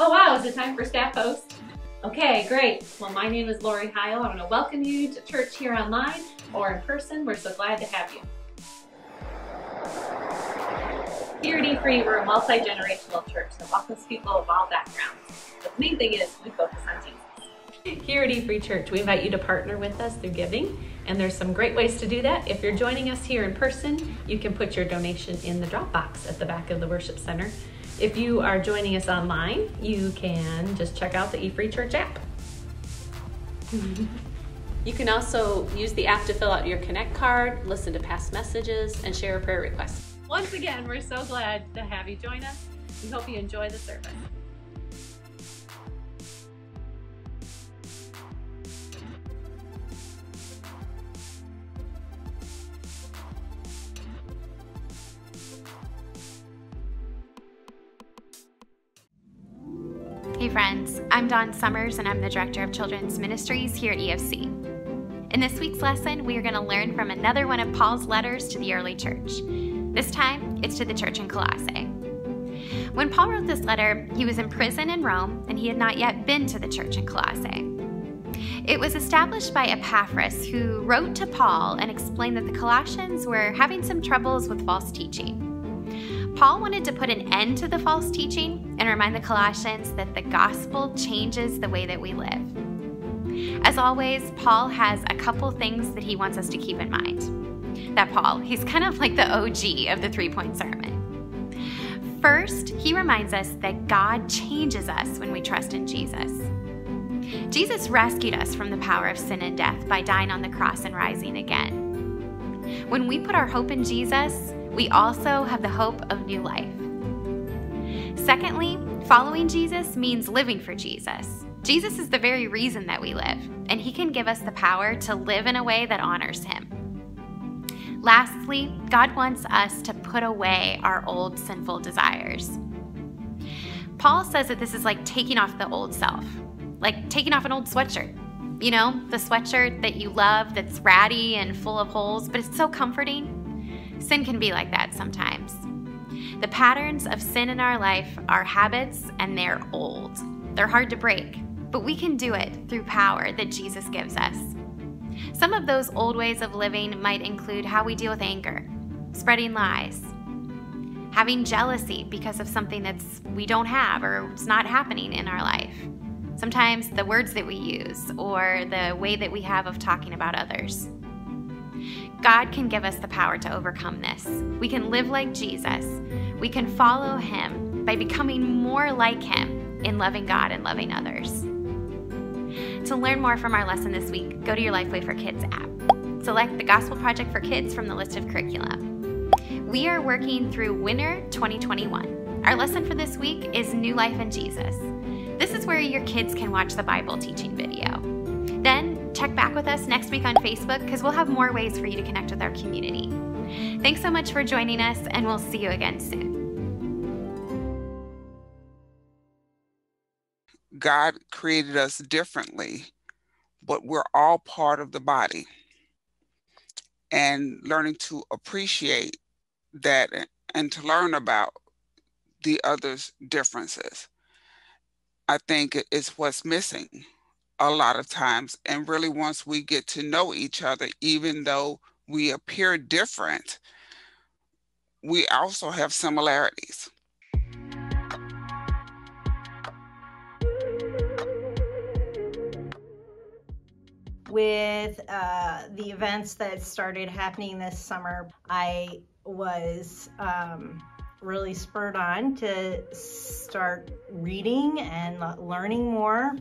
Oh wow, is it time for staff post? Okay, great. Well, my name is Lori Heil. I want to welcome you to church here online or in person. We're so glad to have you. Here at E-Free, we're a multi-generational church that welcomes people of all backgrounds. The main thing is we focus on Jesus. Here at E-Free Church, we invite you to partner with us through giving, and there's some great ways to do that. If you're joining us here in person, you can put your donation in the drop box at the back of the worship center. If you are joining us online, you can just check out the E-Free Church app. You can also use the app to fill out your Connect card, listen to past messages, and share a prayer request. Once again, we're so glad to have you join us. We hope you enjoy the service. Hey friends, I'm Dawn Summers and I'm the Director of Children's Ministries here at EFC. In this week's lesson, we are going to learn from another one of Paul's letters to the early church. This time, it's to the church in Colossae. When Paul wrote this letter, he was in prison in Rome and he had not yet been to the church in Colossae. It was established by Epaphras, who wrote to Paul and explained that the Colossians were having some troubles with false teaching. Paul wanted to put an end to the false teaching and remind the Colossians that the gospel changes the way that we live. As always, Paul has a couple things that he wants us to keep in mind. That Paul, he's kind of like the OG of the 3-point sermon. First, he reminds us that God changes us when we trust in Jesus. Jesus rescued us from the power of sin and death by dying on the cross and rising again. When we put our hope in Jesus, we also have the hope of new life. Secondly, following Jesus means living for Jesus. Jesus is the very reason that we live, and he can give us the power to live in a way that honors him. Lastly, God wants us to put away our old sinful desires. Paul says that this is like taking off the old self, like taking off an old sweatshirt. You know, the sweatshirt that you love that's ratty and full of holes, but it's so comforting. Sin can be like that sometimes. The patterns of sin in our life are habits and they're old. They're hard to break, but we can do it through power that Jesus gives us. Some of those old ways of living might include how we deal with anger, spreading lies, having jealousy because of something we don't have or it's not happening in our life. Sometimes the words that we use or the way that we have of talking about others. God can give us the power to overcome this. We can live like Jesus. We can follow him by becoming more like him in loving God and loving others. To learn more from our lesson this week, go to your Lifeway for Kids app. Select the Gospel Project for Kids from the list of curriculum. We are working through Winter 2021. Our lesson for this week is New Life in Jesus. This is where your kids can watch the Bible teaching video. Then check back with us next week on Facebook because we'll have more ways for you to connect with our community. Thanks so much for joining us, and we'll see you again soon. God created us differently, but we're all part of the body. And learning to appreciate that and to learn about the other's differences, I think is what's missing a lot of times. And really, once we get to know each other, even though we appear different, we also have similarities. With the events that started happening this summer, I was really spurred on to start reading and learning more.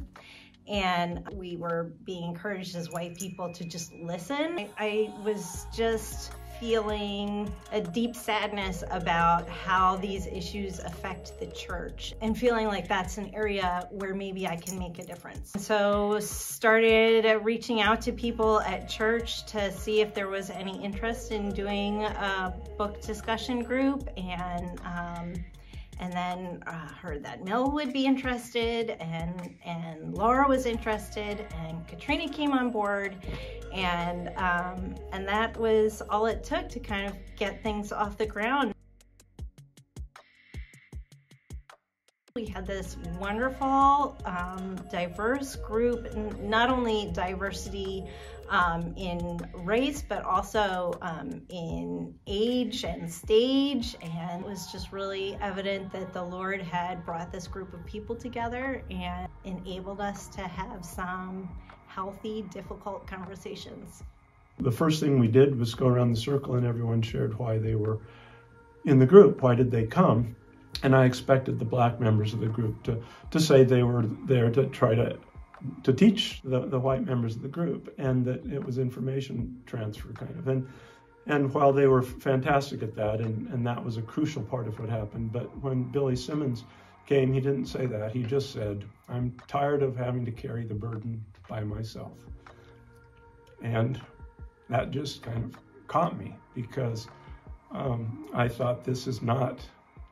And we were being encouraged as white people to just listen. I was just feeling a deep sadness about how these issues affect the church and feeling like that's an area where maybe I can make a difference. So started reaching out to people at church to see if there was any interest in doing a book discussion group, and then heard that Mill would be interested, and Laura was interested, and Katrina came on board, and that was all it took to kind of get things off the ground. We had this wonderful, diverse group, not only diversity in race, but also in age and stage. And it was just really evident that the Lord had brought this group of people together and enabled us to have some healthy, difficult conversations. The first thing we did was go around the circle and everyone shared why they were in the group. Why did they come? And I expected the black members of the group to say they were there to try to teach the white members of the group, and that it was information transfer kind of. And while they were fantastic at that, and that was a crucial part of what happened, but when Billy Simmons came, he didn't say that. He just said, "I'm tired of having to carry the burden by myself." And that just kind of caught me, because I thought, this is not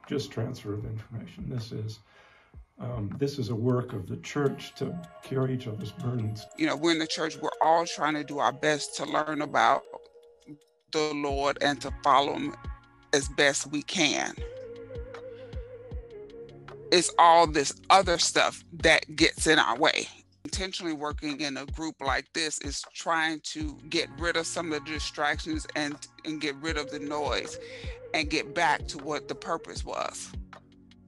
just transfer of information. This is a work of the church to carry each other's burdens. You know, we're in the church, we're all trying to do our best to learn about the Lord and to follow him as best we can. It's all this other stuff that gets in our way. Intentionally working in a group like this is trying to get rid of some of the distractions and get rid of the noise and get back to what the purpose was,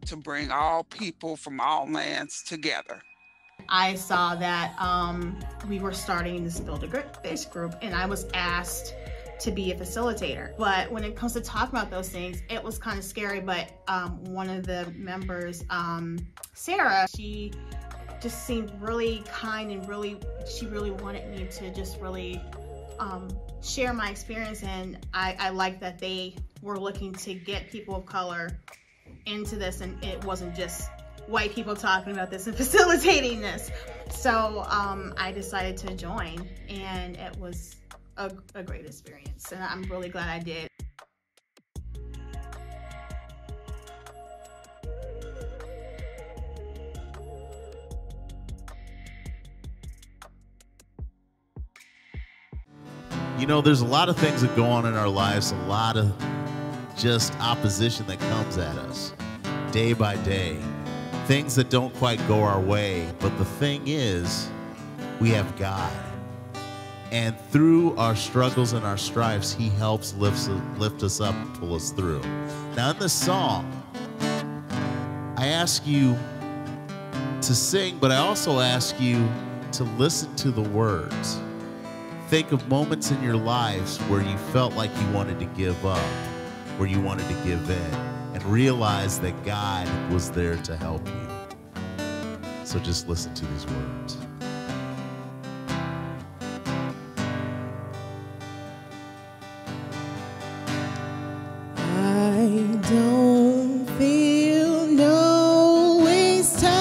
to bring all people from all lands together. I saw that we were starting this Build a Fish group, and I was asked to be a facilitator. But when it comes to talking about those things, it was kind of scary. But one of the members, Sarah, she just seemed really kind, and she really wanted me to just really share my experience. And I like that they were looking to get people of color into this, and it wasn't just white people talking about this and facilitating this. So I decided to join, and it was a great experience, and I'm really glad I did. You know, there's a lot of things that go on in our lives, a lot of just opposition that comes at us day by day, things that don't quite go our way. But the thing is, we have God, and through our struggles and our strifes, he helps lift us up and pull us through. Now in this song, I ask you to sing, but I also ask you to listen to the words. Think of moments in your lives where you felt like you wanted to give up, where you wanted to give in, and realize that God was there to help you. So just listen to these words. I don't feel no waste time.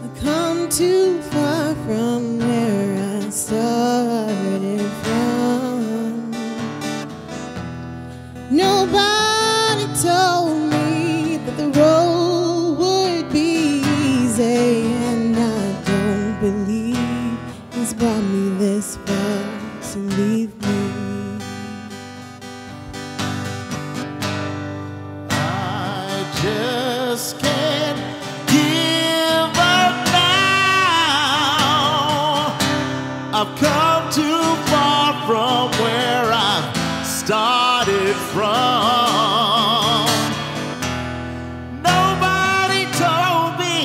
I come too far from where I started from. Nobody told me that the road would be easy, and I don't believe he's brought me this far to leave me. Just can't give up now. I've come too far from where I started from. Nobody told me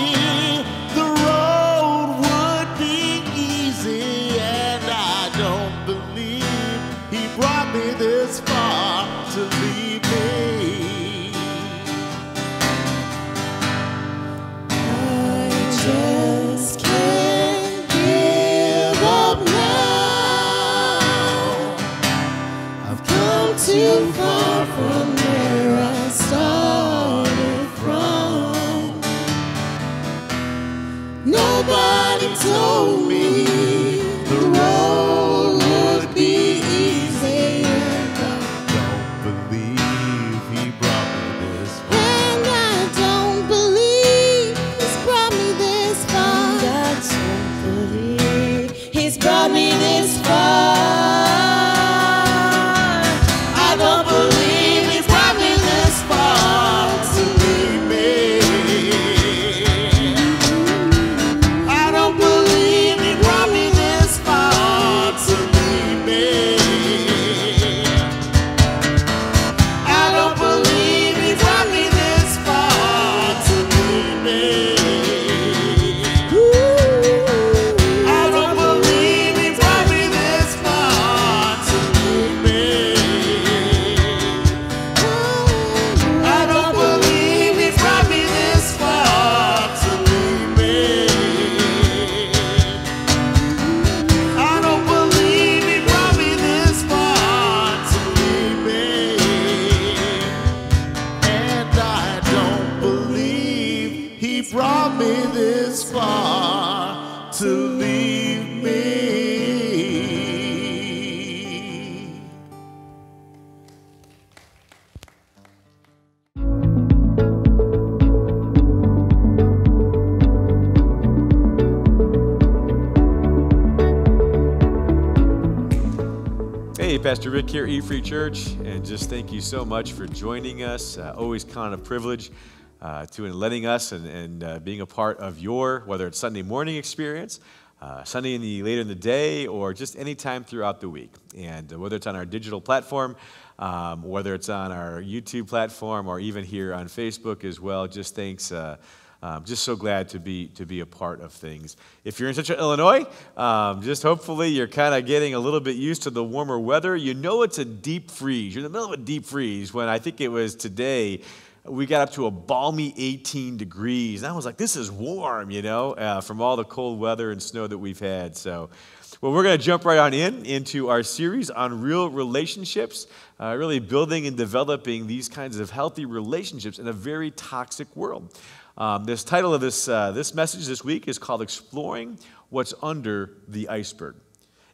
the road would be easy, and I don't believe he brought me this far to leave me. Just can't give up now. I've come too far from where I started from. Nobody told me the road would be easy, and Don't believe he brought me this far. I don't believe he's brought me this far. I don't believe he's brought me this far. I don't believe he's brought me this far to far to leave me. Hey, Pastor Rick here, E-Free Church, and just thank you so much for joining us. Always kind of a privilege to letting us and being a part of your, whether it's Sunday morning experience, Sunday later in the day, or just any time throughout the week. And whether it's on our digital platform, whether it's on our YouTube platform, or even here on Facebook as well, just thanks. Just so glad to be a part of things. If you're in Central Illinois, just hopefully you're kind of getting a little bit used to the warmer weather. You know it's a deep freeze. You're in the middle of a deep freeze when I think it was today, we got up to a balmy 18 degrees. And I was like, this is warm, from all the cold weather and snow that we've had. So, well, we're going to jump right on into our series on real relationships, really building and developing these kinds of healthy relationships in a very toxic world. This title of this message this week is called Exploring What's Under the Iceberg.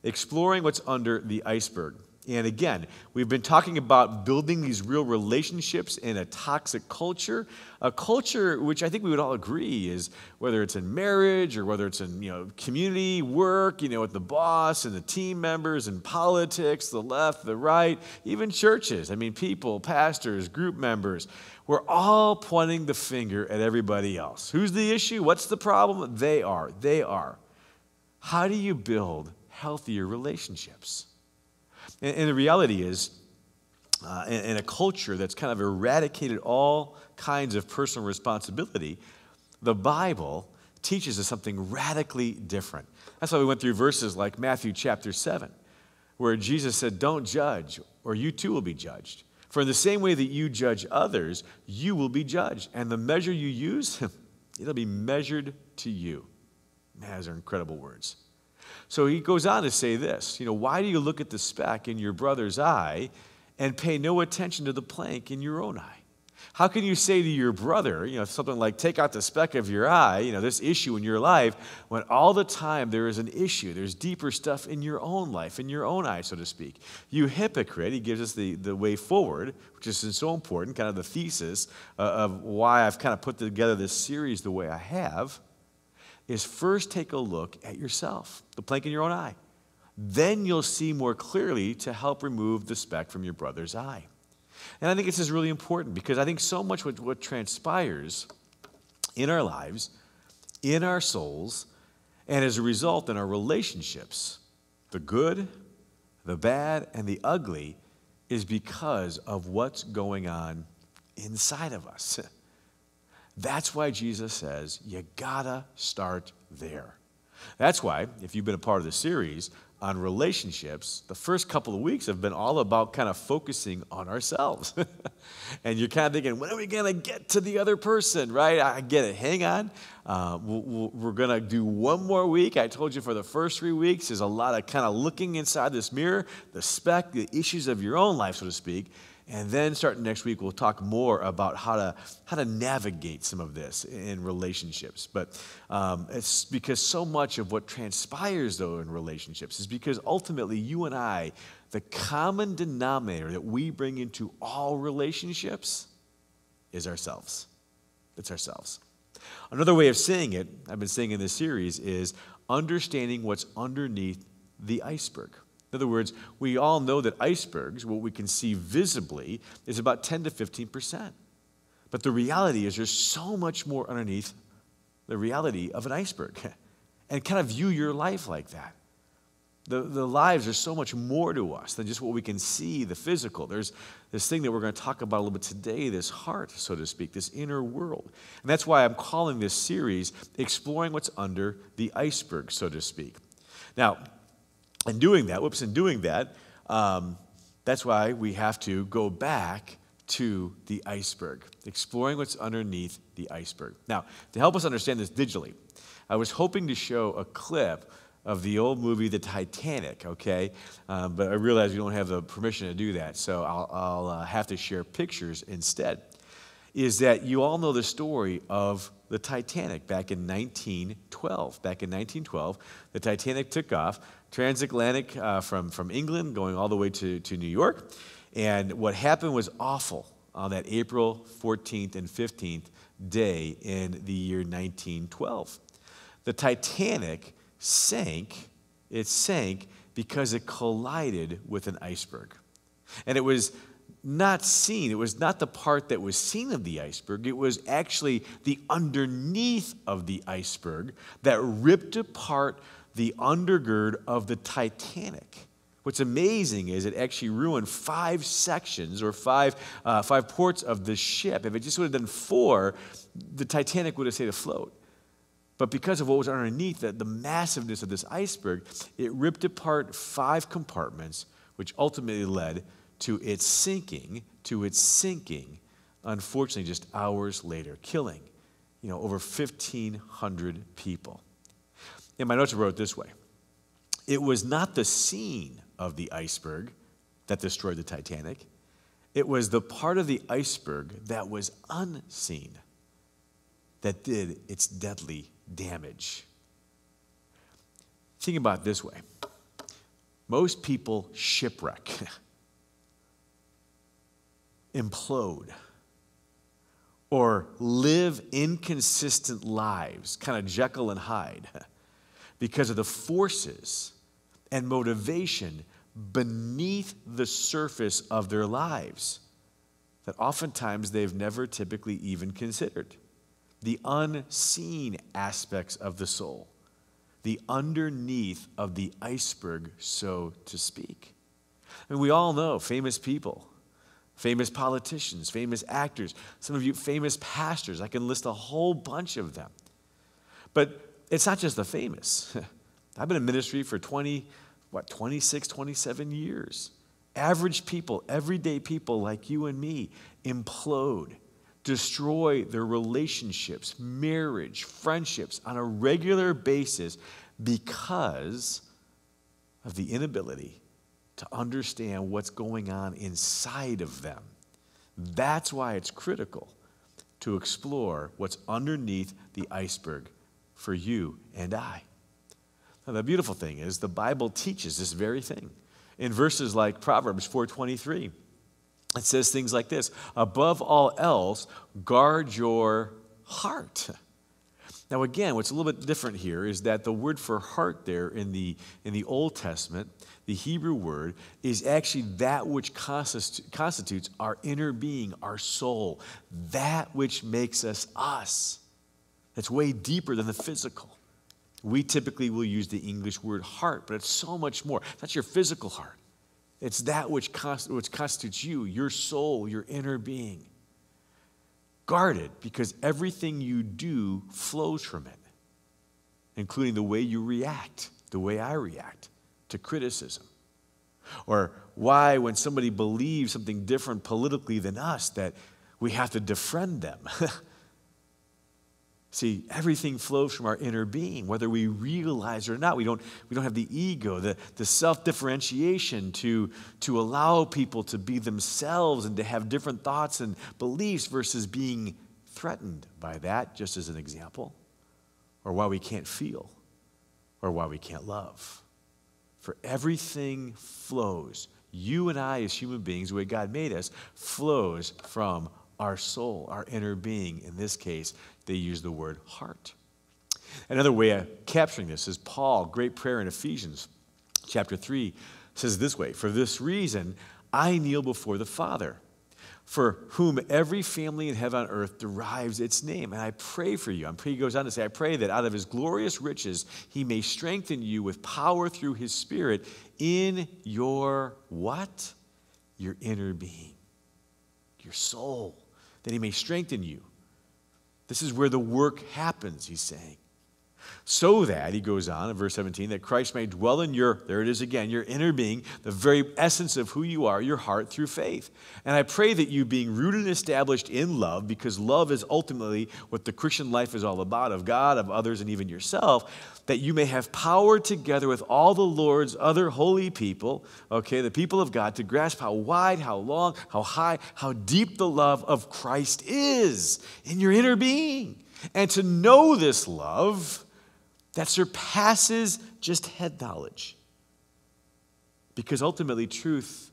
Exploring What's Under the Iceberg. And again, we've been talking about building these real relationships in a toxic culture, a culture which I think we would all agree is, whether it's in marriage or whether it's in community, work, with the boss and the team members and politics, the left, the right, even churches. I mean, people, pastors, group members, we're all pointing the finger at everybody else. Who's the issue? What's the problem? They are. How do you build healthier relationships? And the reality is, in a culture that's kind of eradicated all kinds of personal responsibility, the Bible teaches us something radically different. That's why we went through verses like Matthew chapter 7, where Jesus said, don't judge, or you too will be judged. For in the same way that you judge others, you will be judged. And the measure you use, it'll be measured to you. Man, those are incredible words. So he goes on to say this, why do you look at the speck in your brother's eye and pay no attention to the plank in your own eye? How can you say to your brother, something like, take out the speck of your eye, this issue in your life, when all the time there is an issue, there's deeper stuff in your own life, in your own eye, so to speak. You hypocrite, he gives us the way forward, which is so important, kind of the thesis of why I've kind of put together this series the way I have, is first take a look at yourself, the plank in your own eye. Then you'll see more clearly to help remove the speck from your brother's eye. And I think this is really important because I think so much what transpires in our lives, in our souls, and as a result in our relationships, the good, the bad, and the ugly, is because of what's going on inside of us. That's why Jesus says, you gotta start there. That's why, if you've been a part of the series on relationships, the first couple of weeks have been all about kind of focusing on ourselves. And you're kind of thinking, when are we going to get to the other person, right? I get it. Hang on. We're going to do one more week. I told you for the first 3 weeks is a lot of kind of looking inside this mirror, the speck, the issues of your own life, so to speak. And then starting next week, we'll talk more about how to navigate some of this in relationships. But it's because so much of what transpires, though, in relationships is because ultimately you and I, the common denominator that we bring into all relationships is ourselves. It's ourselves. Another way of saying it, I've been saying in this series, is understanding what's underneath the iceberg. In other words, we all know that icebergs, what we can see visibly, is about 10 to 15%. But the reality is there's so much more underneath the reality of an iceberg. And kind of view your life like that. The lives are so much more to us than just what we can see, the physical. There's this thing that we're going to talk about a little bit today, this heart, so to speak, this inner world. And that's why I'm calling this series Exploring What's Under the Iceberg, so to speak. Now, in doing that, that's why we have to go back to the iceberg, exploring what's underneath the iceberg. Now, to help us understand this digitally, I was hoping to show a clip of the old movie The Titanic, okay? But I realize we don't have the permission to do that, so I'll have to share pictures instead. is that you all know the story of the Titanic back in 1912. Back in 1912, the Titanic took off, transatlantic from England going all the way to New York. And what happened was awful on that April 14th and 15th day in the year 1912. The Titanic sank. It sank because it collided with an iceberg. And it was not seen. It was not the part that was seen of the iceberg. It was actually the underneath of the iceberg that ripped apart the undergird of the Titanic. What's amazing is it actually ruined 5 sections or five ports of the ship. If it just would have done 4, the Titanic would have stayed afloat. But because of what was underneath, the massiveness of this iceberg, it ripped apart 5 compartments, which ultimately led to its sinking, unfortunately, just hours later, killing, over 1,500 people. In my notes, I wrote it this way. It was not the scene of the iceberg that destroyed the Titanic. It was the part of the iceberg that was unseen that did its deadly damage. Think about it this way. Most people shipwreck, implode, or live inconsistent lives, kind of Jekyll and Hyde, because of the forces and motivation beneath the surface of their lives that oftentimes they've never typically even considered. The unseen aspects of the soul, the underneath of the iceberg, so to speak. I mean, we all know famous people, famous politicians, famous actors, some of you famous pastors. I can list a whole bunch of them. But it's not just the famous. I've been in ministry for 26, 27 years. Average people, everyday people like you and me, implode, destroy their relationships, marriage, friendships on a regular basis because of the inability to understand what's going on inside of them. That's why it's critical to explore what's underneath the iceberg for you and I. Now, the beautiful thing is the Bible teaches this very thing. In verses like Proverbs 4:23, it says things like this: above all else, guard your heart. Now again, what's a little bit different here is that the word for heart there in the Old Testament, the Hebrew word, is actually that which constitutes our inner being, our soul, that which makes us us. It's way deeper than the physical. We typically will use the English word heart, but it's so much more. That's your physical heart. It's that which constitutes you, your soul, your inner being. Guard it, because everything you do flows from it, including the way you react, the way I react to criticism. Or why, when somebody believes something different politically than us, that we have to defriend them. See, everything flows from our inner being, whether we realize it or not. We don't have the ego, the self-differentiation to allow people to be themselves and to have different thoughts and beliefs versus being threatened by that, just as an example, or why we can't feel, or why we can't love. For everything flows. You and I, as human beings, the way God made us, flows from our soul, our inner being. In this case, they use the word heart. Another way of capturing this is Paul, great prayer in Ephesians chapter 3, says this way: for this reason, I kneel before the Father, for whom every family in heaven and earth derives its name. And I pray for you. He goes on to say, I pray that out of his glorious riches, he may strengthen you with power through his Spirit in your what? Your inner being, your soul, that he may strengthen you. This is where the work happens, he's saying. So that, he goes on in verse 17, that Christ may dwell in your, there it is again, your inner being, the very essence of who you are, your heart through faith. And I pray that you, being rooted and established in love, because love is ultimately what the Christian life is all about, of God, of others, and even yourself, that you may have power together with all the Lord's other holy people, okay, the people of God, to grasp how wide, how long, how high, how deep the love of Christ is in your inner being. And to know this love that surpasses just head knowledge. Because ultimately, truth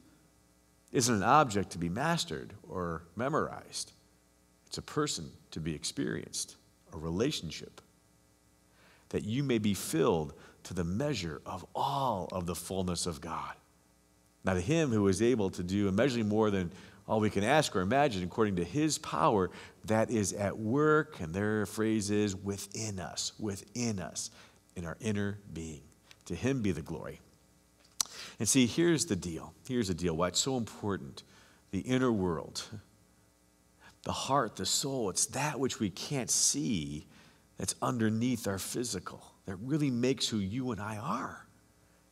isn't an object to be mastered or memorized. It's a person to be experienced, a relationship. That you may be filled to the measure of all of the fullness of God. Now to him who is able to do immeasurably more than all we can ask or imagine, according to his power that is at work, and their phrase is within us, in our inner being. To him be the glory. And see, here's the deal. Why it's so important. The inner world, the heart, the soul, it's that which we can't see that's underneath our physical, that really makes who you and I are.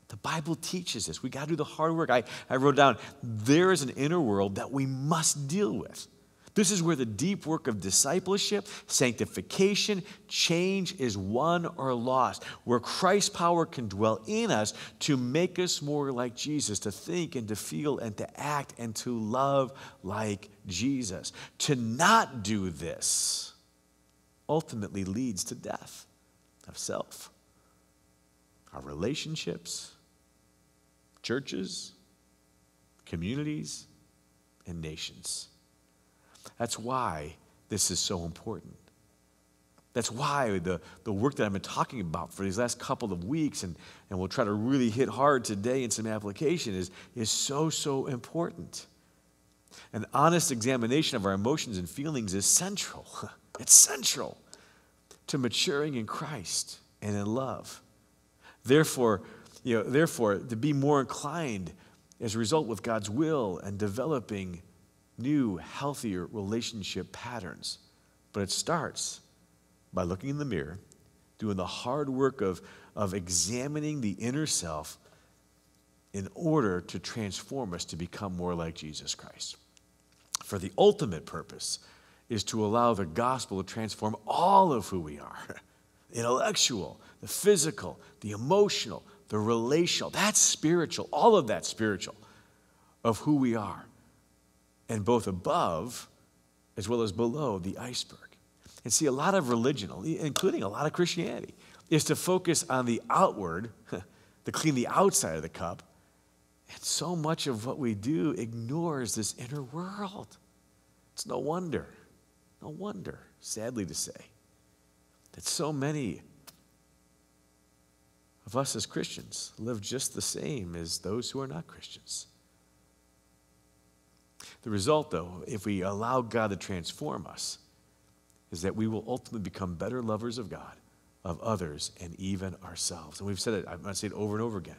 The Bible teaches this. We got to do the hard work. I wrote down, there is an inner world that we must deal with. This is where the deep work of discipleship, sanctification, change is won or lost, where Christ's power can dwell in us to make us more like Jesus, to think and to feel and to act and to love like Jesus. To not do this ultimately leads to death of self, our relationships, churches, communities, and nations. That's why this is so important. That's why the work that I've been talking about for these last couple of weeks, and we'll try to really hit hard today in some application, is so important. An honest examination of our emotions and feelings is central. It's central to maturing in Christ and in love. Therefore, to be more inclined as a result with God's will and developing new, healthier relationship patterns. But it starts by looking in the mirror, doing the hard work of examining the inner self in order to transform us to become more like Jesus Christ. For the ultimate purpose is to allow the gospel to transform all of who we are. The intellectual, the physical, the emotional, the relational. That's spiritual. All of that spiritual of who we are. And both above as well as below the iceberg. And see, a lot of religion, including a lot of Christianity, is to focus on the outward, to clean the outside of the cup. And so much of what we do ignores this inner world. It's no wonder, sadly to say, that so many of us as Christians live just the same as those who are not Christians. The result, though, if we allow God to transform us, is that we will ultimately become better lovers of God, of others, and even ourselves. And we've said it, I'm going to say it over and over again.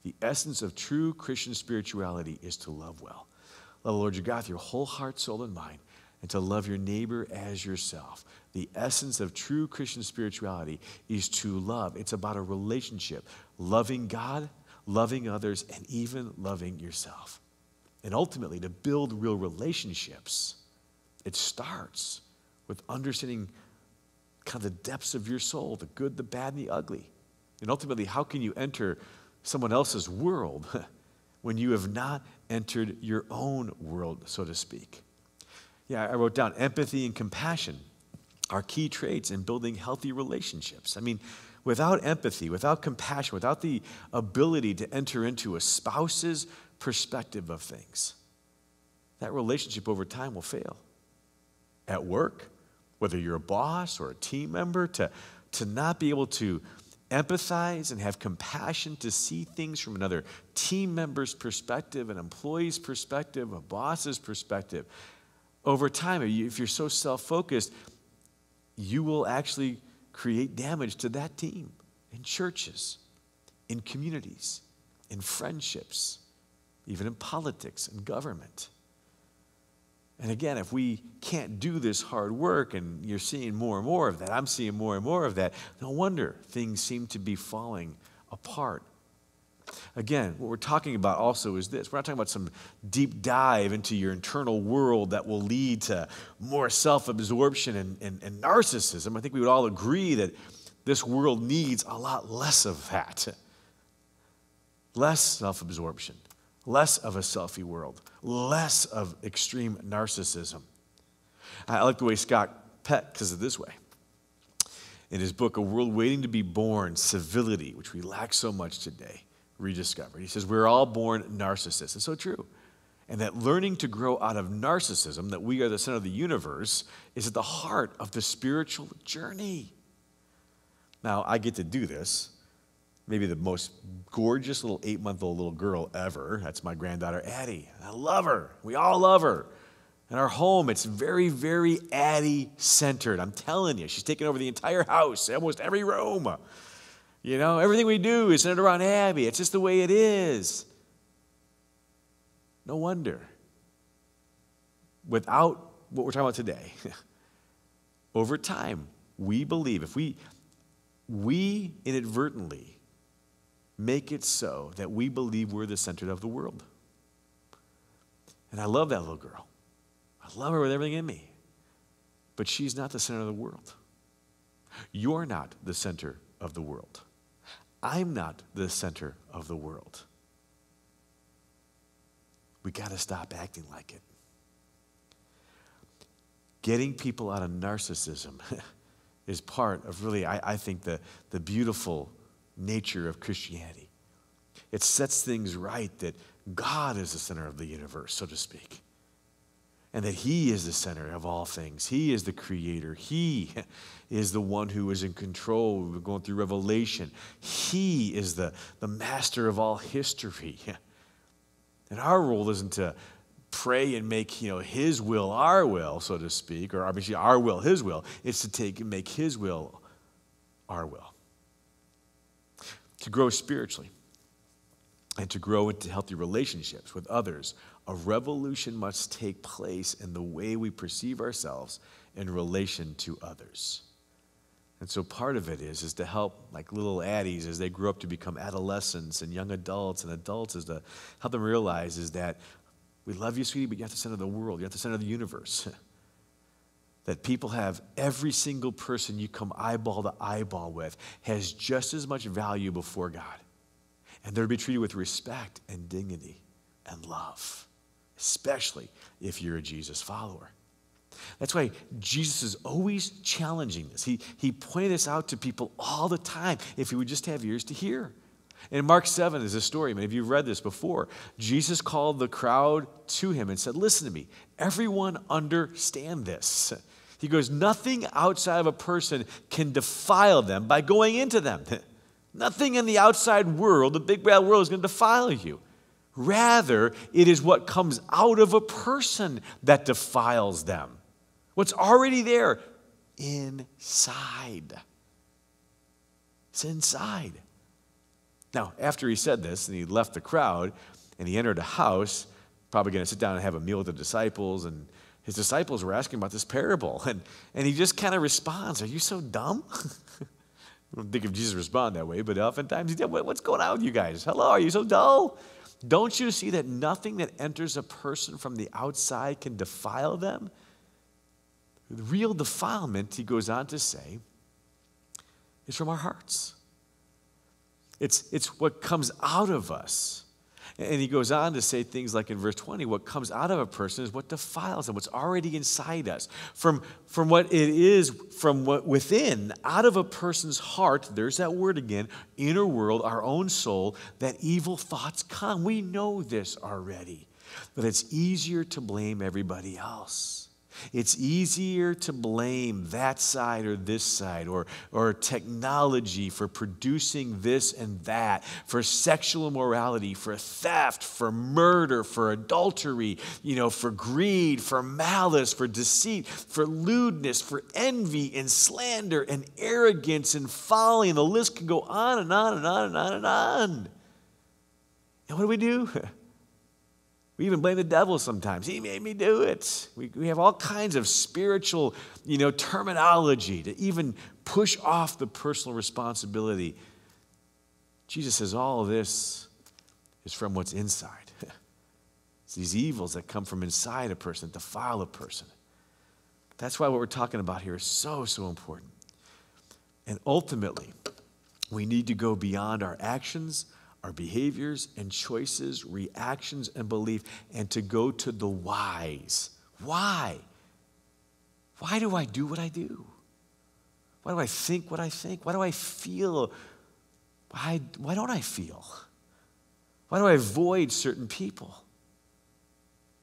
The essence of true Christian spirituality is to love well. Love the Lord your God with your whole heart, soul, and mind, and to love your neighbor as yourself. The essence of true Christian spirituality is to love. It's about a relationship, loving God, loving others, and even loving yourself. And ultimately, to build real relationships, it starts with understanding kind of the depths of your soul, the good, the bad, and the ugly. And ultimately, how can you enter someone else's world when you have not entered your own world, so to speak? Yeah, I wrote down empathy and compassion are key traits in building healthy relationships. I mean, without empathy, without compassion, without the ability to enter into a spouse's perspective of things, that relationship over time will fail. At work, whether you're a boss or a team member, to not be able to empathize and have compassion to see things from another team member's perspective, an employee's perspective, a boss's perspective, over time, if you're so self-focused, you will actually create damage to that team in churches, in communities, in friendships, even in politics and government. And again, if we can't do this hard work, and you're seeing more and more of that, I'm seeing more and more of that, no wonder things seem to be falling apart. Again, what we're talking about also is this. We're not talking about some deep dive into your internal world that will lead to more self-absorption and narcissism. I think we would all agree that this world needs a lot less of that. Less self-absorption, less of a selfie world, less of extreme narcissism. I like the way Scott Peck says it this way. In his book, A World Waiting to be Born, Civility, which we lack so much today, rediscovered. He says, we're all born narcissists. It's so true. And that learning to grow out of narcissism, that we are the center of the universe, is at the heart of the spiritual journey. Now, I get to do this. Maybe the most gorgeous little 8-month-old little girl ever. That's my granddaughter, Addie. I love her. We all love her. In our home, it's very, very Addie-centered. I'm telling you, she's taken over the entire house, almost every room. You know, everything we do is centered around Abby. It's just the way it is. No wonder. Without what we're talking about today, over time, we believe, if we inadvertently make it so that we believe we're the center of the world. And I love that little girl. I love her with everything in me. But she's not the center of the world. You're not the center of the world. I'm not the center of the world. We got to stop acting like it. Getting people out of narcissism is part of really, I think, the beautiful nature of Christianity. It sets things right that God is the center of the universe, so to speak. And that He is the center of all things. He is the creator. He is the one who is in control. We're going through Revelation. He is the master of all history. And our role isn't to pray and make His will our will, so to speak, or obviously our will His will. It's to take and make His will our will. To grow spiritually and to grow into healthy relationships with others, a revolution must take place in the way we perceive ourselves in relation to others. And so part of it is to help like little Addies as they grow up to become adolescents and young adults and adults, is to help them realize is that we love you, sweetie, but you're at the center of the world. You're at the center of the universe. That people have, every single person you come eyeball to eyeball with has just as much value before God. And they're to be treated with respect and dignity and love, especially if you're a Jesus follower. That's why Jesus is always challenging this. He pointed this out to people all the time if he would just have ears to hear. In Mark 7 is a story. Many of you have read this before. Jesus called the crowd to him and said, listen to me, everyone understand this. He goes, nothing outside of a person can defile them by going into them. Nothing in the outside world, the big bad world, is going to defile you. Rather, it is what comes out of a person that defiles them. What's already there inside. It's inside. Now, after he said this, and he left the crowd, and he entered a house, probably going to sit down and have a meal with the disciples, and his disciples were asking about this parable, and he just kind of responds, are you so dumb? I don't think of Jesus respond that way, but oftentimes, what's going on with you guys? Hello, are you so dull? Don't you see that nothing that enters a person from the outside can defile them? The real defilement, he goes on to say, is from our hearts. It's what comes out of us. And he goes on to say things like in verse 20, what comes out of a person is what defiles them, what's already inside us. From what it is, from what within, out of a person's heart, there's that word again, inner world, our own soul, that evil thoughts come. We know this already. But it's easier to blame everybody else. It's easier to blame that side or this side or technology for producing this and that, for sexual immorality, for theft, for murder, for adultery, for greed, for malice, for deceit, for lewdness, for envy and slander and arrogance and folly. And the list can go on and on and on and on and on. And what do? We even blame the devil sometimes. He made me do it. We have all kinds of spiritual, terminology to even push off the personal responsibility. Jesus says all of this is from what's inside. It's these evils that come from inside a person, that defile a person. That's why what we're talking about here is so, so important. And ultimately, we need to go beyond our actions, our behaviors and choices, reactions and belief, and to go to the whys. Why? Why do I do what I do? Why do I think what I think? Why do I feel? Why don't I feel? Why do I avoid certain people?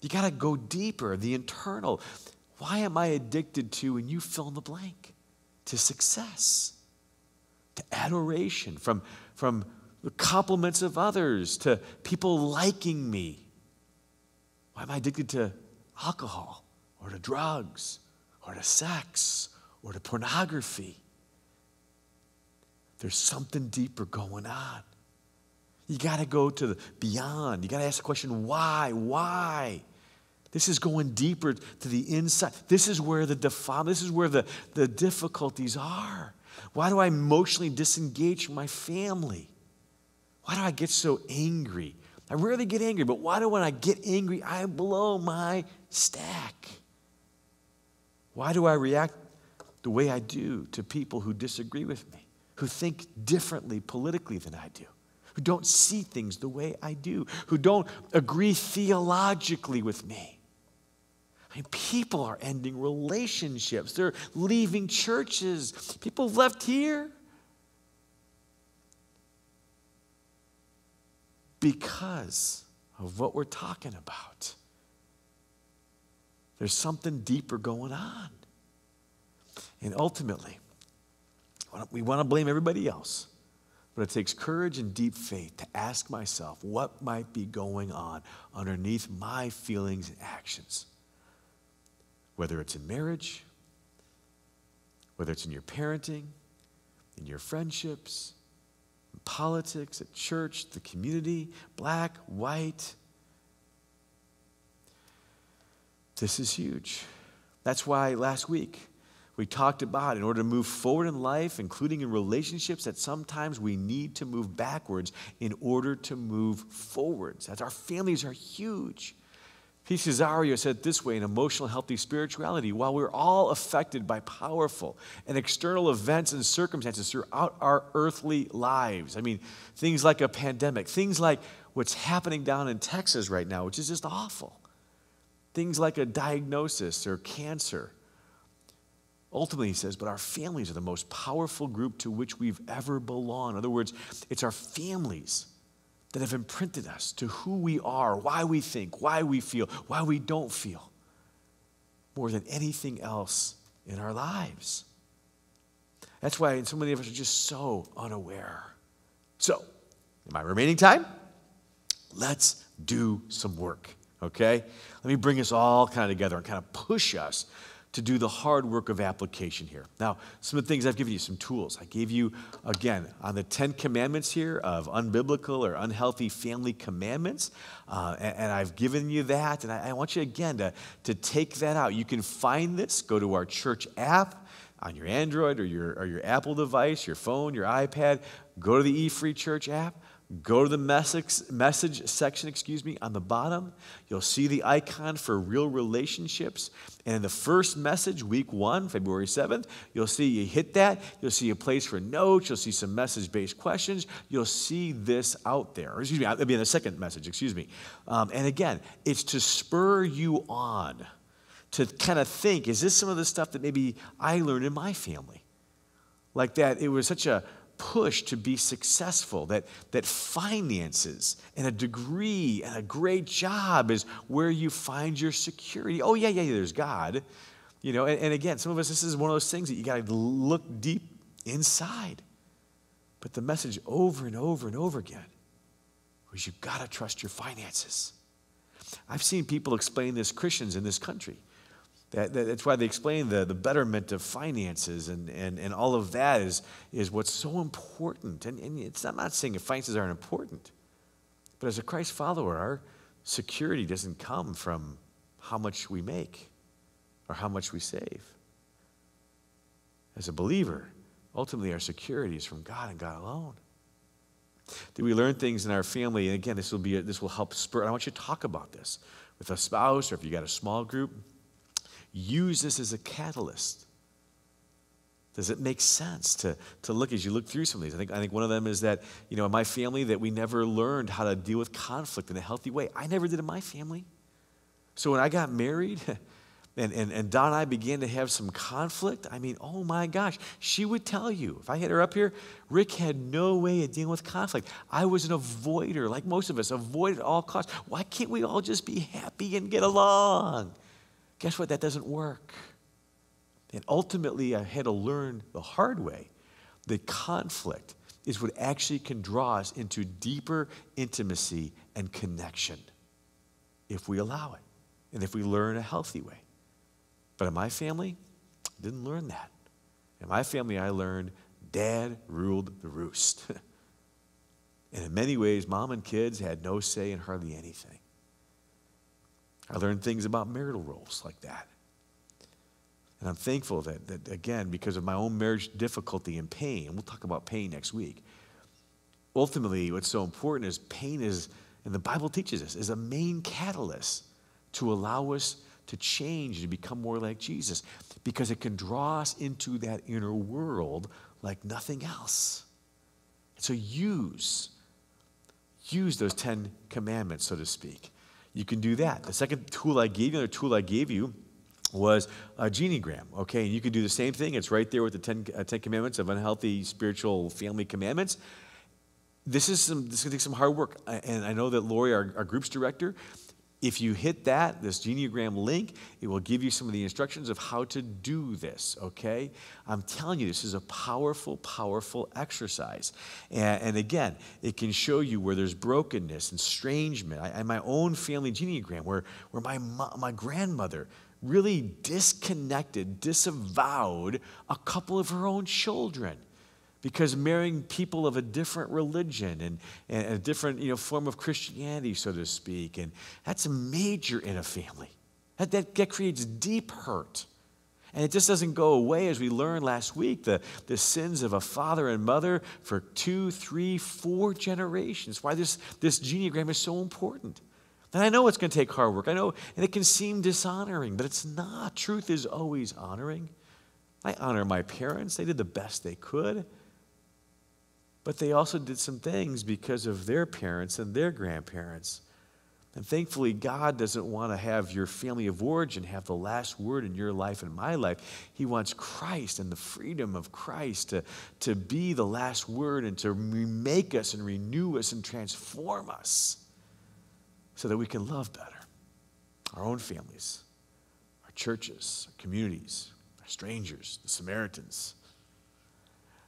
You got to go deeper, the internal. Why am I addicted to, and you fill in the blank, to success, to adoration, from the compliments of others, to people liking me? Why am I addicted to alcohol, or to drugs, or to sex, or to pornography? There's something deeper going on. You got to go to the beyond. You got to ask the question, why? Why? This is going deeper to the inside. This is where the defilement, this is where the difficulties are. Why do I emotionally disengage from my family? Why do I get so angry? I rarely get angry, but why do when I get angry, I blow my stack? Why do I react the way I do to people who disagree with me, who think differently politically than I do, who don't see things the way I do, who don't agree theologically with me? I mean, people are ending relationships. They're leaving churches. People have left here because of what we're talking about. There's something deeper going on. And ultimately, we want to blame everybody else. But it takes courage and deep faith to ask myself what might be going on underneath my feelings and actions. Whether it's in marriage, whether it's in your parenting, in your friendships, in politics, at church, the community, black, white. This is huge. That's why last week we talked about, in order to move forward in life, including in relationships, that sometimes we need to move backwards in order to move forwards. That our families are huge. P. Cesario said it this way in Emotional Healthy Spirituality: while we're all affected by powerful and external events and circumstances throughout our earthly lives, I mean, things like a pandemic, things like what's happening down in Texas right now, which is just awful, things like a diagnosis or cancer. Ultimately, he says, but our families are the most powerful group to which we've ever belonged. In other words, it's our families that have imprinted us to who we are, why we think, why we feel, why we don't feel, more than anything else in our lives. That's why so many of us are just so unaware. So, in my remaining time, let's do some work, okay? Let me bring us all kind of together and kind of push us to do the hard work of application here. Now, some of the things I've given you, some tools. I gave you, again, on the 10 commandments here of unbiblical or unhealthy family commandments, and I've given you that, and I want you, again, to take that out. You can find this, go to our church app on your Android or your Apple device, your phone, your iPad. Go to the eFree Church app. Go to the message section, on the bottom. You'll see the icon for real relationships. And in the first message, week 1, February 7th, you'll see you hit that. You'll see a place for notes. You'll see some message-based questions. You'll see this out there. Or, it'll be in the second message, and again, it's to spur you on to kind of think, is this some of the stuff that maybe I learned in my family? Like that it was such a push to be successful, that finances and a degree and a great job is where you find your security. Oh, yeah, there's God. And again, some of us, this is one of those things that you got to look deep inside. But the message over and over and over again was you got to trust your finances. I've seen people explain this, Christians in this country. That's why they explain the betterment of finances and all of that is what's so important. And I'm not saying that finances aren't important, but as a Christ follower, our security doesn't come from how much we make or how much we save. As a believer, ultimately our security is from God and God alone. Did we learn things in our family? And again, this will help spur. I want you to talk about this with a spouse, or if you got a small group. Use this as a catalyst. Does it make sense to look as you look through some of these? I think one of them is that, in my family, that we never learned how to deal with conflict in a healthy way. I never did in my family. So when I got married and Don and I began to have some conflict, oh my gosh, she would tell you, if I had her up here, Rick had no way of dealing with conflict. I was an avoider, like most of us, avoid at all costs. Why can't we all just be happy and get along? Guess what? That doesn't work. And ultimately, I had to learn the hard way that conflict is what actually can draw us into deeper intimacy and connection if we allow it and if we learn a healthy way. But in my family, I didn't learn that. In my family, I learned Dad ruled the roost. And in many ways, Mom and kids had no say in hardly anything. I learned things about marital roles like that. And I'm thankful that, again, because of my own marriage difficulty and pain, and we'll talk about pain next week, ultimately what's so important is pain is, and the Bible teaches us, is a main catalyst to allow us to change and to become more like Jesus, because it can draw us into that inner world like nothing else. And so use those 10 commandments, so to speak. You can do that. The second tool I gave you, another tool I gave you, was a Geneagram, okay? And you can do the same thing. It's right there with the 10 Commandments of unhealthy spiritual family commandments. This is going to take some hard work. And I know that Lori, our group's director, if you hit this Geneagram link, it will give you some of the instructions of how to do this, okay? I'm telling you, this is a powerful, powerful exercise. And again, it can show you where there's brokenness and estrangement. I my own family Geneagram, where my grandmother really disavowed a couple of her own children because marrying people of a different religion and a different form of Christianity, so to speak. And that's major in a family. That creates deep hurt. And it just doesn't go away, as we learned last week, the sins of a father and mother for 2, 3, 4 generations. Why this Geneagram is so important. And I know it's going to take hard work. I know, and it can seem dishonoring, but it's not. Truth is always honoring. I honor my parents. They did the best they could. But they also did some things because of their parents and their grandparents. And thankfully, God doesn't want to have your family of origin have the last word in your life and my life. He wants Christ and the freedom of Christ to be the last word and to remake us and renew us and transform us, so that we can love better our own families, our churches, our communities, our strangers, the Samaritans.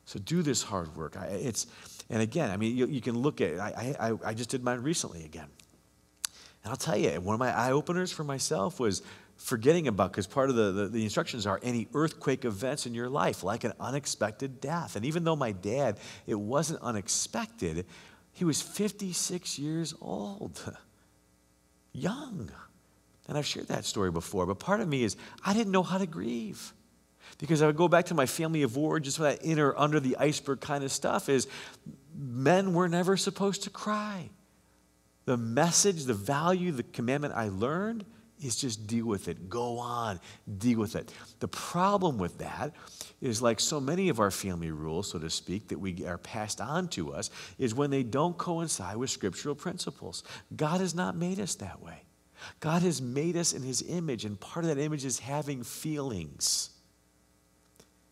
So do this hard work. And again, you can look at it. I just did mine recently again. And I'll tell you, one of my eye-openers for myself was forgetting about, because part of the instructions are any earthquake events in your life, like an unexpected death. And even though my dad, it wasn't unexpected, he was 56 years old. Young. And I've shared that story before, but part of me is I didn't know how to grieve. Because I would go back to my family of origin, just that inner, under the iceberg kind of stuff is men were never supposed to cry. The message, the value, the commandment I learned is just deal with it. Go on, deal with it. The problem with that is, like so many of our family rules, so to speak, that we are passed on to us, is when they don't coincide with scriptural principles. God has not made us that way. God has made us in his image, and part of that image is having feelings.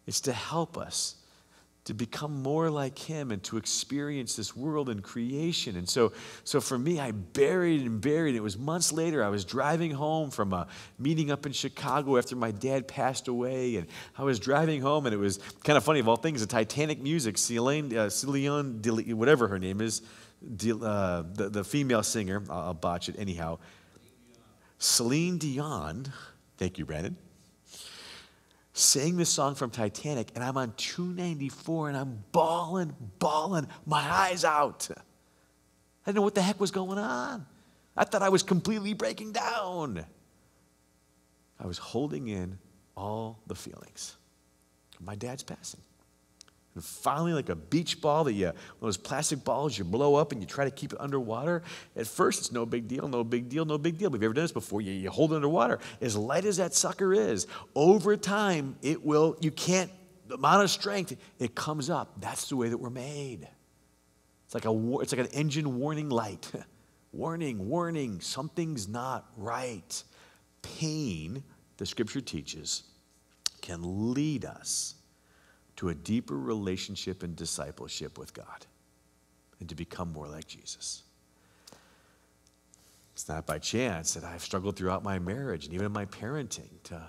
It's to help us to become more like him and to experience this world and creation. And so for me, I buried. It was months later. I was driving home from a meeting up in Chicago after my dad passed away. And I was driving home, and it was kind of funny, of all things, the Titanic music, Celine, whatever her name is, the female singer, I'll botch it anyhow, Celine Dion, thank you, Brandon, sang this song from Titanic, and I'm on 294, and I'm bawling my eyes out. I didn't know what the heck was going on. I thought I was completely breaking down. I was holding in all the feelings of my dad's passing. And finally, like a beach ball that one of those plastic balls you blow up and you try to keep it underwater. At first, it's no big deal, no big deal, no big deal. But if you've ever done this before, you hold it underwater. As light as that sucker is, over time, the amount of strength, it comes up. That's the way that we're made. It's like an engine warning light. Warning, warning, something's not right. Pain, the scripture teaches, can lead us to a deeper relationship and discipleship with God and to become more like Jesus. It's not by chance that I've struggled throughout my marriage and even in my parenting to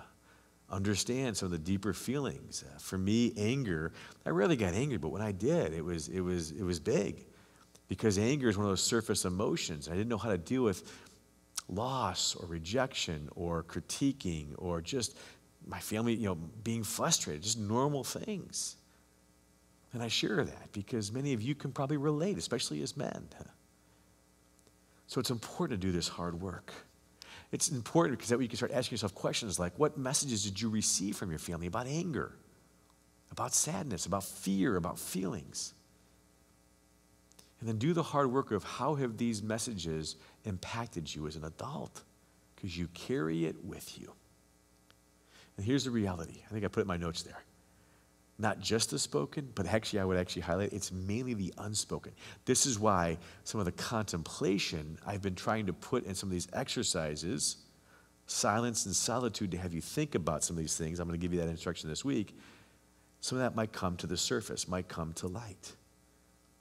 understand some of the deeper feelings. For me, anger, I rarely got angry, but when I did, it was big, because anger is one of those surface emotions. I didn't know how to deal with loss or rejection or critiquing or just my family, being frustrated, just normal things. And I share that because many of you can probably relate, especially as men. So it's important to do this hard work. It's important because that way you can start asking yourself questions like, what messages did you receive from your family about anger, about sadness, about fear, about feelings? And then do the hard work of how have these messages impacted you as an adult? Because you carry it with you. And here's the reality. I think I put it in my notes there. Not just the spoken, but actually I would actually highlight it's mainly the unspoken. This is why some of the contemplation I've been trying to put in some of these exercises, silence and solitude, to have you think about some of these things. I'm going to give you that instruction this week. Some of that might come to the surface, might come to light.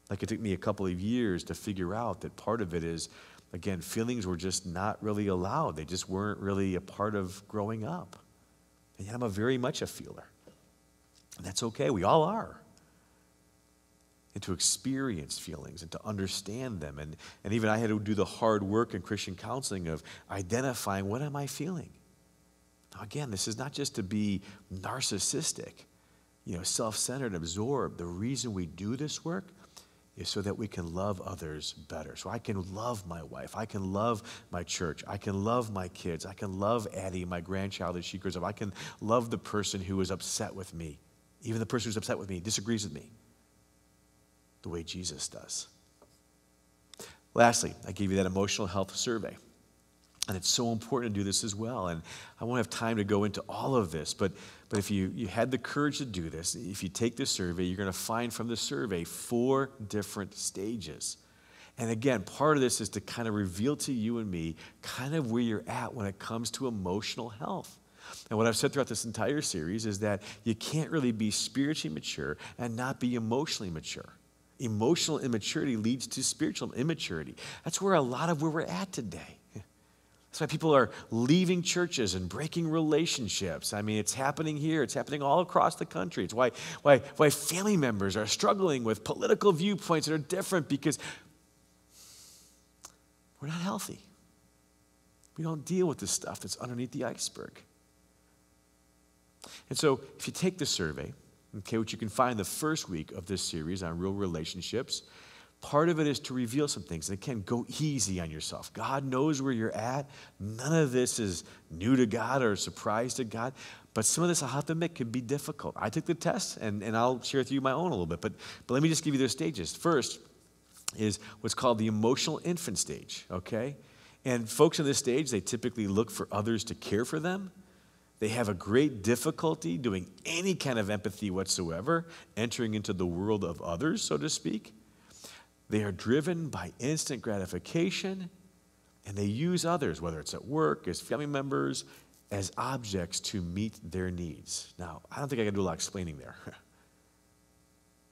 Like it took me a couple of years to figure out that part of it is, again, feelings were just not really allowed. They just weren't really a part of growing up. And yet I'm very much a feeler. And that's okay. We all are. And to experience feelings and to understand them. And even I had to do the hard work in Christian counseling of identifying, what am I feeling? Now again, this is not just to be narcissistic, self-centered, absorbed. The reason we do this work is so that we can love others better. So I can love my wife. I can love my church. I can love my kids. I can love Addie, my grandchild, as she grows up. I can love the person who is upset with me. Even the person who's upset with me, disagrees with me, the way Jesus does. Lastly, I gave you that emotional health survey. And it's so important to do this as well. And I won't have time to go into all of this, but if you had the courage to do this, if you take this survey, you're going to find from the survey 4 different stages. And again, part of this is to kind of reveal to you and me kind of where you're at when it comes to emotional health. And what I've said throughout this entire series is that you can't really be spiritually mature and not be emotionally mature. Emotional immaturity leads to spiritual immaturity. That's where a lot of where we're at today. That's why people are leaving churches and breaking relationships. I mean, it's happening here. It's happening all across the country. It's why family members are struggling with political viewpoints that are different, because we're not healthy. We don't deal with the stuff that's underneath the iceberg. And so if you take the survey, okay, which you can find the first week of this series on real relationships, part of it is to reveal some things. And again, go easy on yourself. God knows where you're at. None of this is new to God or a surprise to God. But some of this, I'll have to admit, can be difficult. I took the test, and I'll share with you my own a little bit. But let me just give you those stages. First is what's called the emotional infant stage, okay? And folks in this stage, they typically look for others to care for them. They have a great difficulty doing any kind of empathy whatsoever, entering into the world of others, so to speak. They are driven by instant gratification, and they use others, whether it's at work, as family members, as objects to meet their needs. Now, I don't think I can do a lot of explaining there.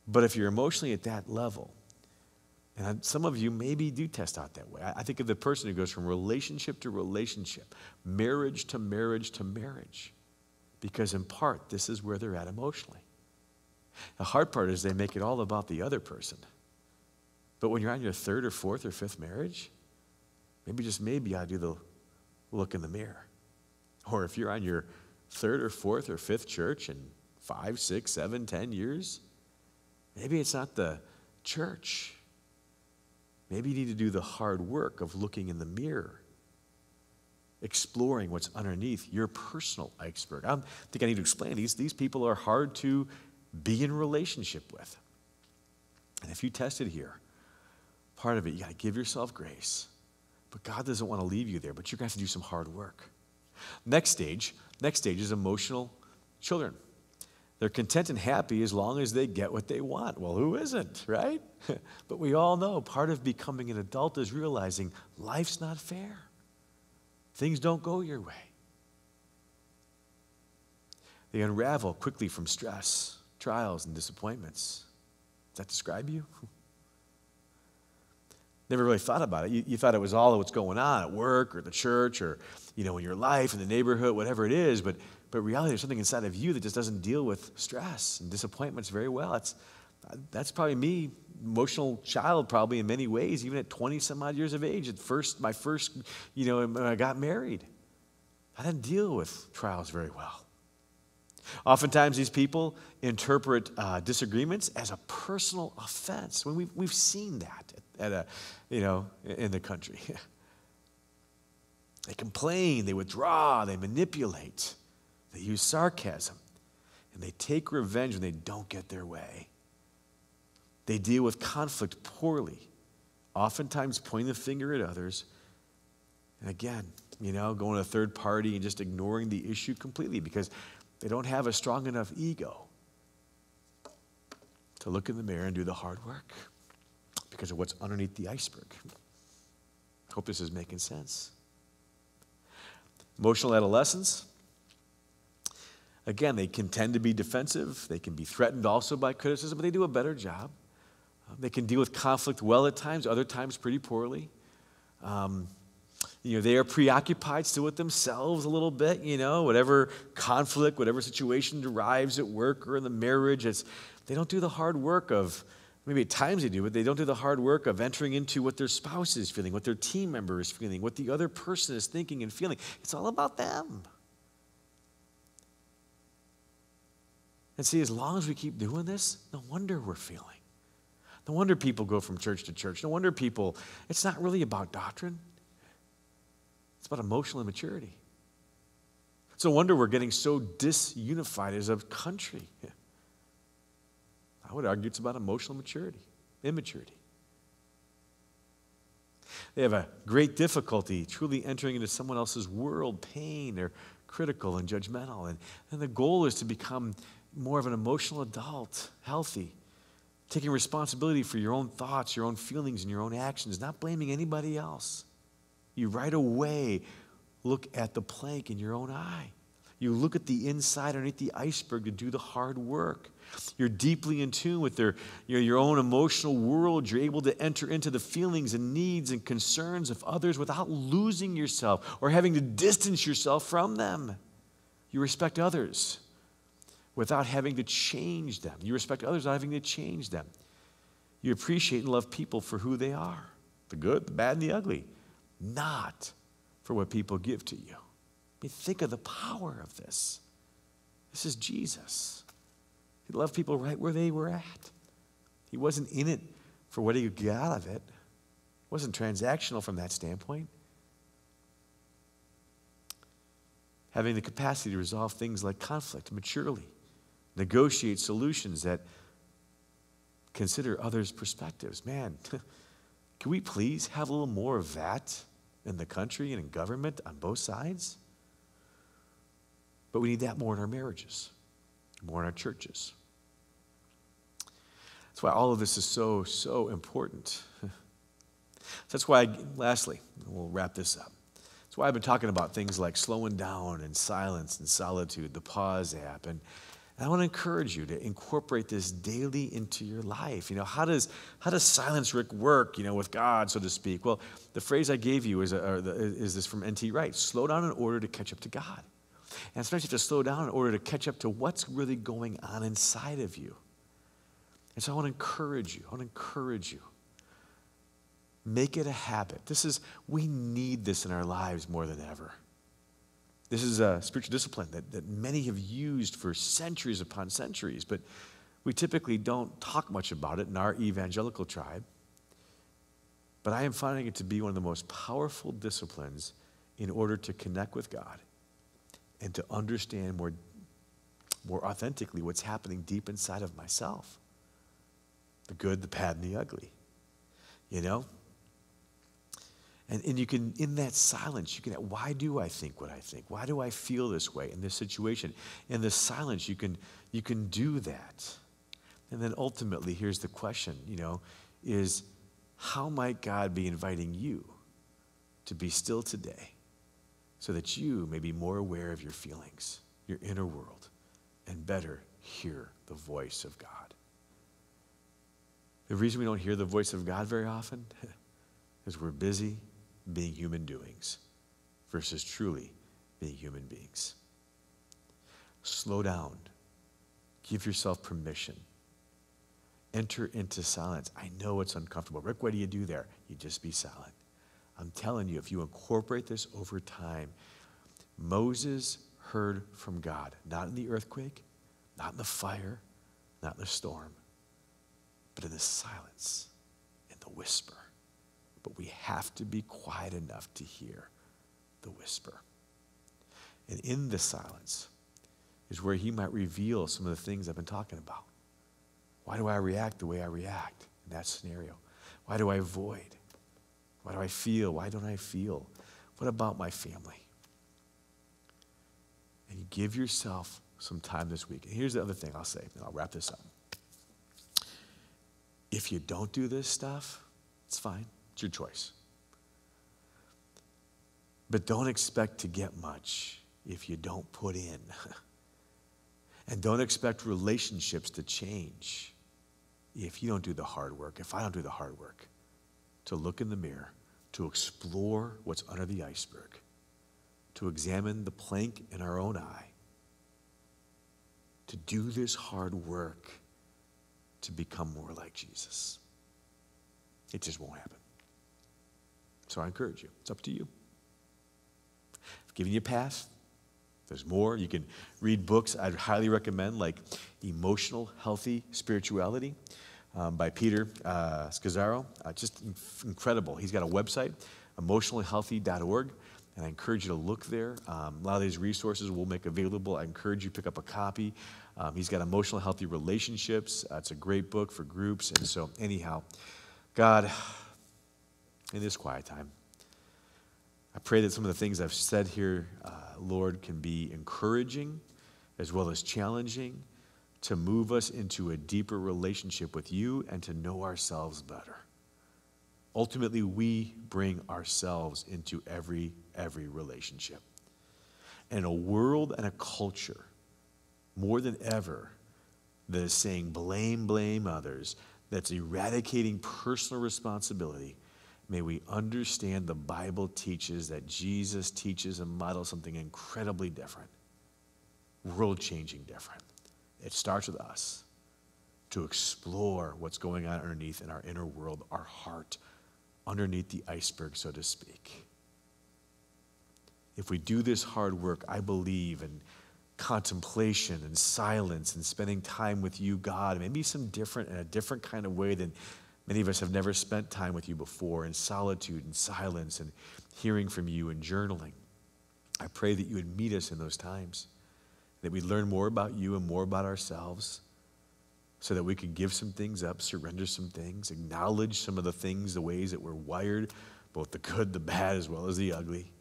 But if you're emotionally at that level, and some of you maybe do test out that way. I think of the person who goes from relationship to relationship, marriage to marriage to marriage, because in part, this is where they're at emotionally. The hard part is they make it all about the other person. But when you're on your 3rd or 4th or 5th marriage, maybe just maybe you ought to do the look in the mirror. Or if you're on your 3rd or 4th or 5th church in 5, 6, 7, 10 years, maybe it's not the church. Maybe you need to do the hard work of looking in the mirror, exploring what's underneath your personal iceberg. I think I need to explain these people are hard to be in relationship with. And if you test it here, part of it, you got to give yourself grace. But God doesn't want to leave you there, but you're going to have to do some hard work. Next stage is emotional children. They're content and happy as long as they get what they want. Well, who isn't, right? But we all know part of becoming an adult is realizing life's not fair. Things don't go your way. They unravel quickly from stress, trials, and disappointments. Does that describe you? Never really thought about it. You thought it was all of what's going on at work or the church or, in your life, in the neighborhood, whatever it is. But reality, there's something inside of you that just doesn't deal with stress and disappointments very well. That's probably me, emotional child probably in many ways, even at 20 some odd years of age. My first, when I got married, I didn't deal with trials very well. Oftentimes these people interpret disagreements as a personal offense. When we've seen that in the country. They complain, they withdraw, they manipulate, they use sarcasm, and they take revenge when they don't get their way. They deal with conflict poorly, oftentimes pointing the finger at others, and again, going to a third party and just ignoring the issue completely because they don't have a strong enough ego to look in the mirror and do the hard work because of what's underneath the iceberg. Hope this is making sense. Emotional adolescents, again, they can tend to be defensive. They can be threatened also by criticism, but they do a better job. They can deal with conflict well at times, other times pretty poorly. They are preoccupied still with themselves a little bit, whatever conflict, whatever situation derives at work or in the marriage. They don't do the hard work of, maybe at times they do, but they don't do the hard work of entering into what their spouse is feeling, what their team member is feeling, what the other person is thinking and feeling. It's all about them. And see, as long as we keep doing this, no wonder we're feeling. No wonder people go from church to church. No wonder it's not really about doctrine. It's about emotional immaturity. It's no wonder we're getting so disunified as a country. I would argue it's about emotional immaturity. They have a great difficulty truly entering into someone else's world, pain, they're critical and judgmental. And the goal is to become more of an emotional adult, healthy, taking responsibility for your own thoughts, your own feelings, and your own actions, not blaming anybody else. You right away look at the plank in your own eye. You look at the inside underneath the iceberg to do the hard work. You're deeply in tune with your own emotional world. You're able to enter into the feelings and needs and concerns of others without losing yourself or having to distance yourself from them. You respect others without having to change them. You respect others without having to change them. You appreciate and love people for who they are, the good, the bad, and the ugly, not for what people give to you. I mean, think of the power of this. This is Jesus. He loved people right where they were at. He wasn't in it for what he could get out of it. It wasn't transactional from that standpoint. Having the capacity to resolve things like conflict maturely, negotiate solutions that consider others' perspectives. Man, can we please have a little more of that in the country and in government on both sides? But we need that more in our marriages, more in our churches. That's why all of this is so, so important. That's why, lastly, we'll wrap this up. That's why I've been talking about things like slowing down and silence and solitude, the Pause app. And I want to encourage you to incorporate this daily into your life. How does silence work, with God, so to speak? Well, the phrase I gave you is this from N.T. Wright: slow down in order to catch up to God. And especially you have to slow down in order to catch up to what's really going on inside of you. And so I want to encourage you. Make it a habit. We need this in our lives more than ever. This is a spiritual discipline that many have used for centuries upon centuries, but we typically don't talk much about it in our evangelical tribe. But I am finding it to be one of the most powerful disciplines in order to connect with God and to understand more authentically what's happening deep inside of myself. The good, the bad, and the ugly. You know? And you can, in that silence, you can, why do I think what I think? Why do I feel this way in this situation? In the silence, you can do that. And then ultimately, here's the question, is how might God be inviting you to be still today so that you may be more aware of your feelings, your inner world, and better hear the voice of God? The reason we don't hear the voice of God very often is we're busy being human doings versus truly being human beings. Slow down. Give yourself permission. Enter into silence. I know it's uncomfortable. Rick, what do you do there? You just be silent. I'm telling you, if you incorporate this over time, Moses heard from God, not in the earthquake, not in the fire, not in the storm, but in the silence, in the whisper. But we have to be quiet enough to hear the whisper. And in the silence is where he might reveal some of the things I've been talking about. Why do I react the way I react in that scenario? Why do I avoid? Why do I feel? Why don't I feel? What about my family? And you give yourself some time this week. And here's the other thing I'll say, and I'll wrap this up. If you don't do this stuff, it's fine. It's your choice. But don't expect to get much if you don't put in. And don't expect relationships to change if you don't do the hard work, if I don't do the hard work, to look in the mirror, to explore what's under the iceberg, to examine the plank in our own eye, to do this hard work to become more like Jesus. It just won't happen. So I encourage you. It's up to you. I've given you a path. There's more. You can read books I'd highly recommend, like Emotional Healthy Spirituality by Peter Scazzaro. Just incredible. He's got a website, emotionallyhealthy.org, and I encourage you to look there. A lot of these resources we'll make available. I encourage you to pick up a copy. He's got Emotional Healthy Relationships. It's a great book for groups. And so anyhow, God, in this quiet time, I pray that some of the things I've said here, Lord, can be encouraging as well as challenging to move us into a deeper relationship with you and to know ourselves better. Ultimately, we bring ourselves into every relationship. And a world and a culture, more than ever, that is saying blame others, that's eradicating personal responsibility, may we understand the Bible teaches that Jesus teaches and models something incredibly different, world-changing different. It starts with us to explore what's going on underneath in our inner world, our heart, underneath the iceberg, so to speak. If we do this hard work, I believe in contemplation and silence and spending time with you, God, maybe some different, in a different kind of way than many of us have never spent time with you before, in solitude and silence and hearing from you and journaling. I pray that you would meet us in those times, that we'd learn more about you and more about ourselves so that we could give some things up, surrender some things, acknowledge some of the things, the ways that we're wired, both the good, the bad, as well as the ugly,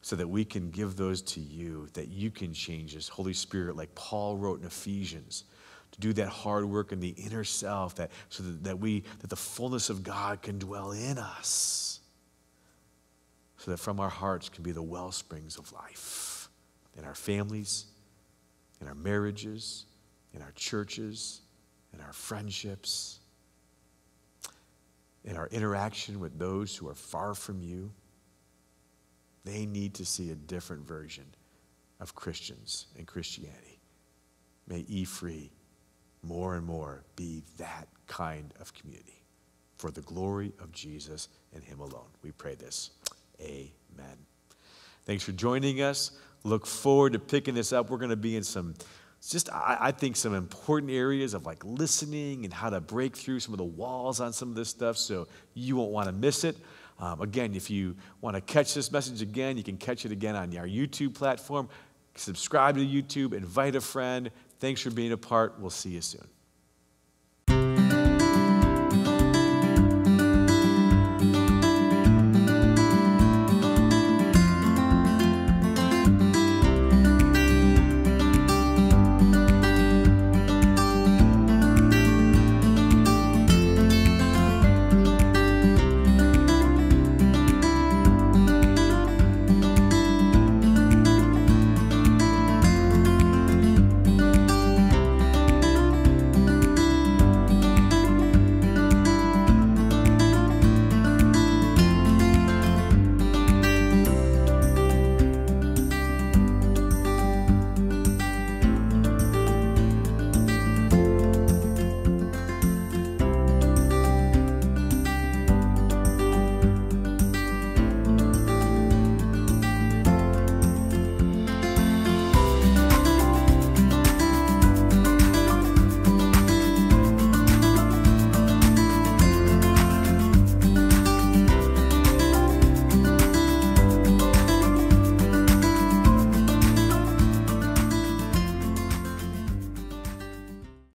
so that we can give those to you, that you can change us. Holy Spirit, like Paul wrote in Ephesians, to do that hard work in the inner self, that the fullness of God can dwell in us, so that from our hearts can be the well springs of life in our families, in our marriages, in our churches, in our friendships, in our interaction with those who are far from you. They need to see a different version of Christians and Christianity. May E-Free more and more be that kind of community for the glory of Jesus and him alone. We pray this. Amen. Thanks for joining us. Look forward to picking this up. We're going to be in some It's just, I think, some important areas of like listening and how to break through some of the walls on some of this stuff, so you won't want to miss it. Again, if you want to catch this message again, you can catch it again on our YouTube platform. Subscribe to YouTube, invite a friend. Thanks for being a part. We'll see you soon.